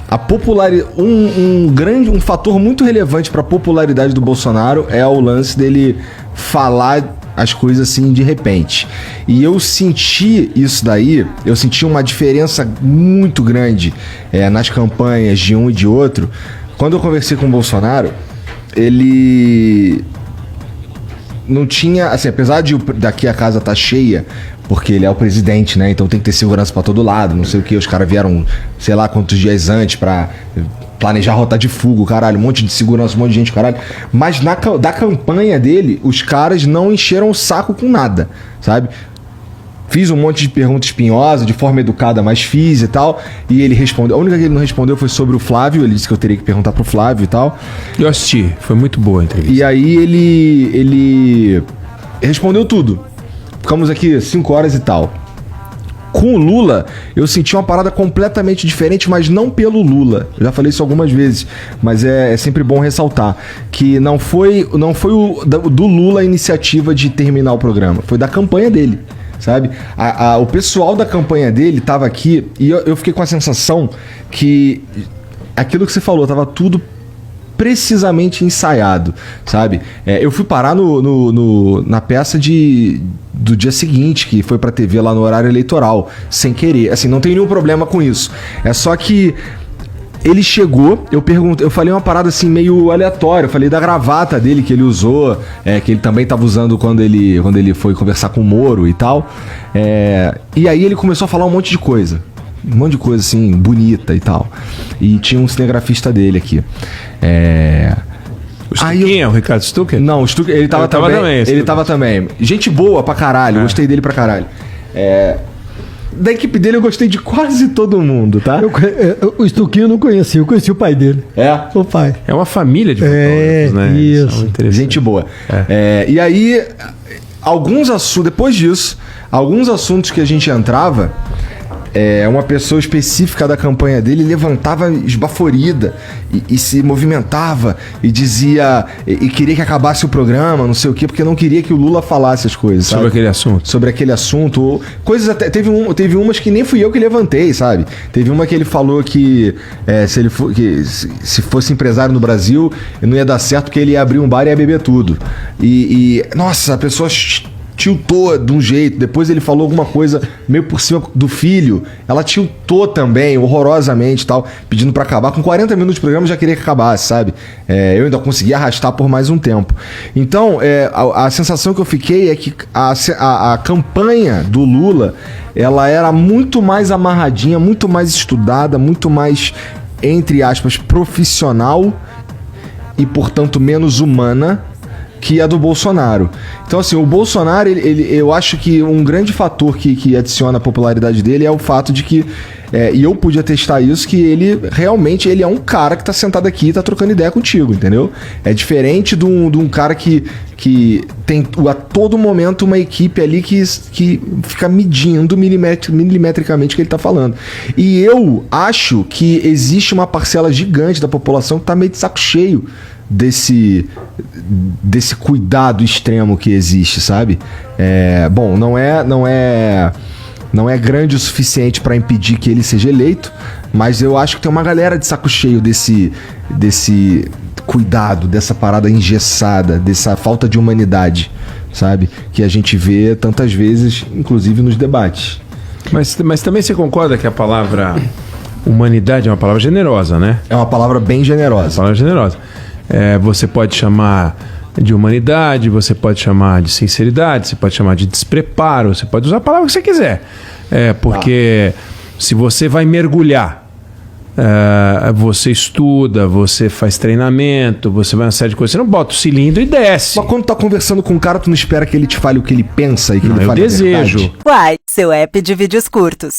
a popularidade, um fator muito relevante para a popularidade do Bolsonaro é o lance dele falar as coisas assim de repente. E eu senti isso daí, eu senti uma diferença muito grande nas campanhas de um e de outro. Quando eu conversei com o Bolsonaro, ele não tinha, assim, apesar de daqui a casa tá cheia, porque ele é o presidente, né? Então tem que ter segurança pra todo lado, não sei o que. Os caras vieram, sei lá quantos dias antes pra planejar rota de fuga, caralho, um monte de segurança, um monte de gente, caralho. Mas da campanha dele, os caras não encheram o saco com nada, sabe? Fiz um monte de perguntas espinhosas, de forma educada, mas fiz e tal. E ele respondeu. A única que ele não respondeu foi sobre o Flávio. Ele disse que eu teria que perguntar pro Flávio e tal. Eu assisti, foi muito boa a entrevista. E aí ele respondeu tudo. Ficamos aqui 5 horas e tal. Com o Lula, eu senti uma parada completamente diferente, mas não pelo Lula. Eu já falei isso algumas vezes, mas é sempre bom ressaltar que não foi do Lula a iniciativa de terminar o programa, foi da campanha dele, sabe? O pessoal da campanha dele tava aqui e eu fiquei com a sensação que aquilo que você falou, tava tudo precisamente ensaiado, sabe? Eu fui parar na peça do dia seguinte, que foi pra TV lá no horário eleitoral, sem querer. Assim, não tem nenhum problema com isso. É só que ele chegou, eu falei uma parada assim meio aleatória, eu falei da gravata dele que ele usou, que ele também tava usando quando ele foi conversar com o Moro e tal. E aí ele começou a falar um monte de coisa assim, bonita e tal. E tinha um cinegrafista dele aqui. O Stuquinha, o Ricardo Stucker? Não, o Stucker, ele tava também. Ele tava também. Gente boa pra caralho, gostei dele pra caralho. Da equipe dele eu gostei de quase todo mundo, tá? O Stuquinha eu não conheci, eu conheci o pai dele. O pai. É uma família de fotógrafos, né? Isso. Gente boa. E aí, depois disso, alguns assuntos que a gente entrava, uma pessoa específica da campanha dele levantava esbaforida e se movimentava e dizia e queria que acabasse o programa, não sei o quê, porque não queria que o Lula falasse as coisas, sabe? Sobre aquele assunto, ou coisas até teve umas que nem fui eu que levantei, sabe? Teve uma que ele falou que se fosse empresário no Brasil não ia dar certo porque ele ia abrir um bar e ia beber tudo. Nossa, a pessoa tiltou de um jeito, depois ele falou alguma coisa meio por cima do filho, ela tiltou também, horrorosamente e tal, pedindo pra acabar. Com 40 minutos de programa eu já queria que acabasse, sabe? Eu ainda consegui arrastar por mais um tempo. Então, a sensação que eu fiquei é que a campanha do Lula, ela era muito mais amarradinha, muito mais estudada, muito mais, entre aspas, profissional e, portanto, menos humana que a do Bolsonaro. Então, assim, o Bolsonaro, eu acho que um grande fator que adiciona a popularidade dele é o fato de que, e eu pude atestar isso, que ele realmente é um cara que tá sentado aqui e tá trocando ideia contigo, entendeu? É diferente de um cara que tem a todo momento uma equipe ali que fica medindo milimetricamente o que ele tá falando. E eu acho que existe uma parcela gigante da população que tá meio de saco cheio desse cuidado extremo que existe, sabe? Bom, não é grande o suficiente para impedir que ele seja eleito, mas eu acho que tem uma galera de saco cheio desse cuidado, dessa parada engessada, dessa falta de humanidade, sabe? Que a gente vê tantas vezes, inclusive nos debates. Mas também você concorda que a palavra humanidade é uma palavra generosa, né? É uma palavra bem generosa. É uma palavra generosa. Você pode chamar de humanidade, você pode chamar de sinceridade, você pode chamar de despreparo, você pode usar a palavra que você quiser. Porque se você vai mergulhar, você estuda, você faz treinamento, você vai uma série de coisas, você não bota o cilindro e desce. Mas quando tá conversando com um cara, tu não espera que ele te fale o que ele pensa e que ele fale a verdade? Uai, seu app de vídeos curtos.